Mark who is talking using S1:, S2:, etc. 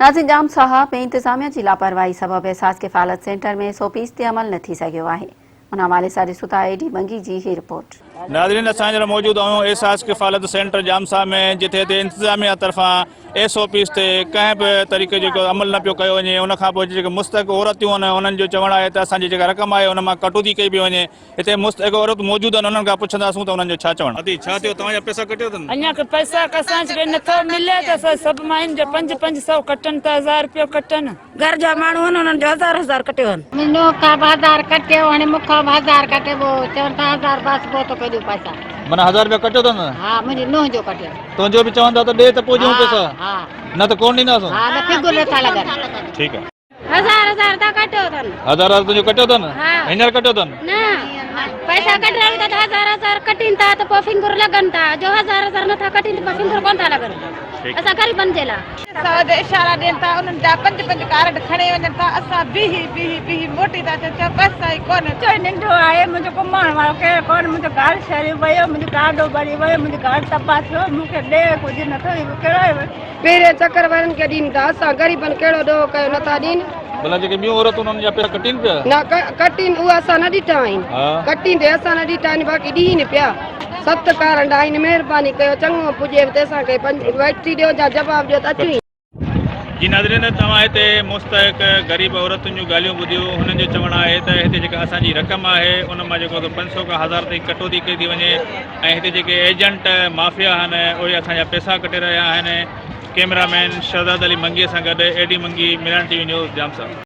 S1: नाज़िम जाम साहब में इंतजामिया की लापरवाही सबब एहसास किफ़ालत सेंटर में 100% अमल न थी सघियो आहे। उन हवाले सां ॾिसूं था एडी बंगी जी ही रिपोर्ट।
S2: नाज़रीन असां मौजूद आहियूं एहसास किफ़ालत सेंटर जामसा में, जिथे ते इंतजामिया तरफां SOPs ते कंहिं बि तरीक़े जो अमल न पियो कयो वञे। उन खां पोइ जेके मुस्तक़ औरतूं आहिनि उन्हनि जो चवणु आहे त असांजी जेका रक़म आहे उन मां कटौती कई पई वञे। हिते मुस्तक़ औरत मौजूद आहिनि, उन्हनि खां पुछंदासीं त उन्हनि जो छा चवणु। अदी छा थियो, तव्हांजा पैसा कटियो अथनि?
S3: अञा के पैसा असांखे नथो मिले त सभु मायुनि जो 500 कटनि त 1000 रुपयो कटनि। घर जा माण्हू आहिनि उन्हनि जो 1000 कटियो आहिनि।
S4: मुंहिंजो का 1000 कटियो, हाणे मूंखां 1000 कटिबो, चवनि था 1000 बस पोइ तो कढियो पैसा।
S2: माना 1000 रुपया कटियो अथनि?
S4: हा, मुंहिंजी नुंहुं जो कटियो।
S2: तुंहिंजो बि चवंदा त ॾे त पोइ ॾियूं पैसा।
S4: हा
S2: न त कोन ॾींदासीं।
S4: हा, न फिगुर नथा लॻनि।
S2: ठीकु आहे।
S4: 1000 था कटियो अथनि।
S2: 1000 तुंहिंजो कटियो अथनि? हींअर कटियो अथनि?
S4: न पैसा कढाइनि था त 1000 कटिनि था त पोइ फिंगर लॻनि था। जो 1000 नथा कटिनि त फिंगर कोन था लॻनि। असां ग़रीबनि जे लाइ
S5: असां इशारा ॾियनि था, उन्हनि जा 5 कार्ड खणी वञनि था। असां बीही मोटी था चओ पैसा ई कोन्हे।
S3: चोई नंढो आहे, मुंहिंजो घुमण वारो केरु कोन, मुंहिंजो घर शहर वियो, मुंहिंजो गाॾो भरी वियो, मुंहिंजो घर तबाह थियो, मूंखे ॾे कुझु नथो कहिड़ो आहे।
S4: पहिरें चकर वारनि खे ॾीनि था, असां ग़रीबनि कहिड़ो ॾोह कयो नथा ॾीनि।
S2: भला जेके ॿियूं औरतूं उन्हनि जा पैसा कटीनि पिया?
S4: न कटीनि, उहा असां न ॾिठा आहिनि। कटींदे असां न ॾिठा आहिनि, बाक़ी ॾीनि पिया। 7 कारण आहिनि, महिरबानी कयो, चङो पुॼे त असांखे वठी ॾियो या जवाबु ॾियो त अचूं।
S2: जी नाज़रीन, तव्हां हिते मुस्तक़ ग़रीब औरतुनि जूं ॻाल्हियूं ॿुधियूं। हुननि जो चवणु आहे त हिते जेका असांजी रक़म आहे उन मां जेको 500 खां 1000 ताईं कटौती कई थी वञे ऐं हिते जेके एजेंट माफ़िया आहिनि उहे असांजा पैसा कटे रहिया आहिनि। कैमरामैन शहज़ाद अली मंगीअ सां गॾु एडी मंगी, मिरान TV न्यूज़ जामसा।